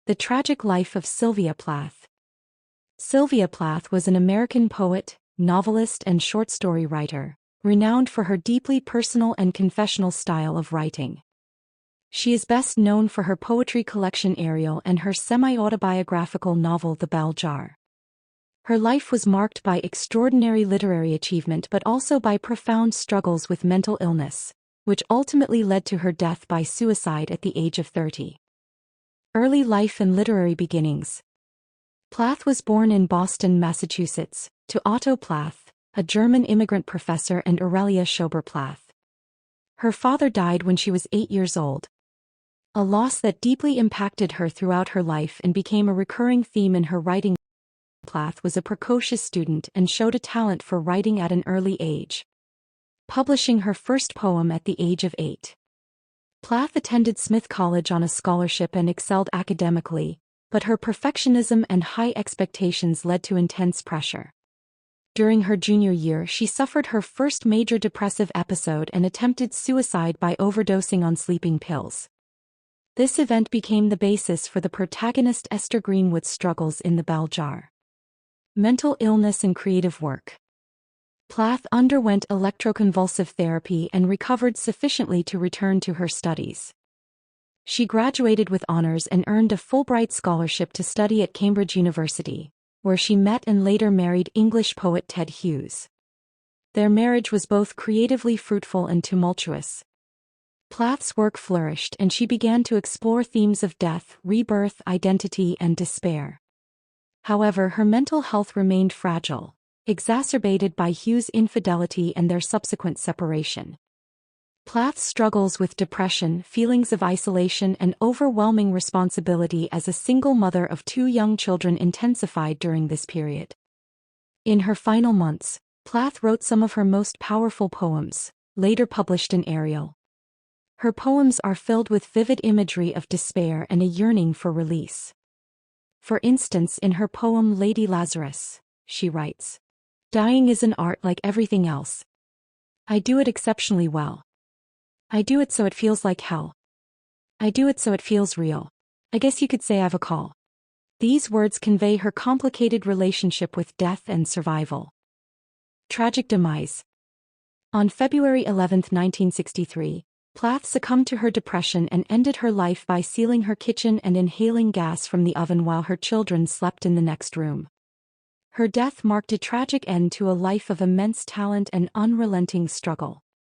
The Tragic Life of Sylvia Plath. Sylvia Plath was an American poet, novelist and short story writer, renowned for her deeply personal and confessional style of writing. She is best known for her poetry collection Ariel and her semi-autobiographical novel The Bell Jar. Her life was marked by extraordinary literary achievement but also by profound struggles with mental illness, which ultimately led to her death by suicide at the age of 30. Early life and literary beginnings. Plath was born in Boston, Massachusetts, to Otto Plath, a German immigrant professor, and Aurelia Schober Plath. Her father died when she was 8 years old, a loss that deeply impacted her throughout her life and became a recurring theme in her writing. Plath was a precocious student and showed a talent for writing at an early age, publishing her first poem at the age of 8. Plath attended Smith College on a scholarship and excelled academically, but her perfectionism and high expectations led to intense pressure. During her junior year, she suffered her first major depressive episode and attempted suicide by overdosing on sleeping pills. This event became the basis for the protagonist Esther Greenwood's struggles in The Bell Jar. Mental illness and creative work. Plath underwent electroconvulsive therapy and recovered sufficiently to return to her studies. She graduated with honors and earned a Fulbright scholarship to study at Cambridge University, where she met and later married English poet Ted Hughes. Their marriage was both creatively fruitful and tumultuous. Plath's work flourished and she began to explore themes of death, rebirth, identity, and despair. However, her mental health remained fragile, exacerbated by Hughes' infidelity and their subsequent separation. Plath's struggles with depression, feelings of isolation, and overwhelming responsibility as a single mother of 2 young children intensified during this period. In her final months, Plath wrote some of her most powerful poems, later published in Ariel. Her poems are filled with vivid imagery of despair and a yearning for release. For instance, in her poem Lady Lazarus, she writes, "Dying is an art like everything else. I do it exceptionally well. I do it so it feels like hell. I do it so it feels real. I guess you could say I've a call." These words convey her complicated relationship with death and survival. Tragic demise. On February 11, 1963, Plath succumbed to her depression and ended her life by sealing her kitchen and inhaling gas from the oven while her children slept in the next room. Her death marked a tragic end to a life of immense talent and unrelenting struggle.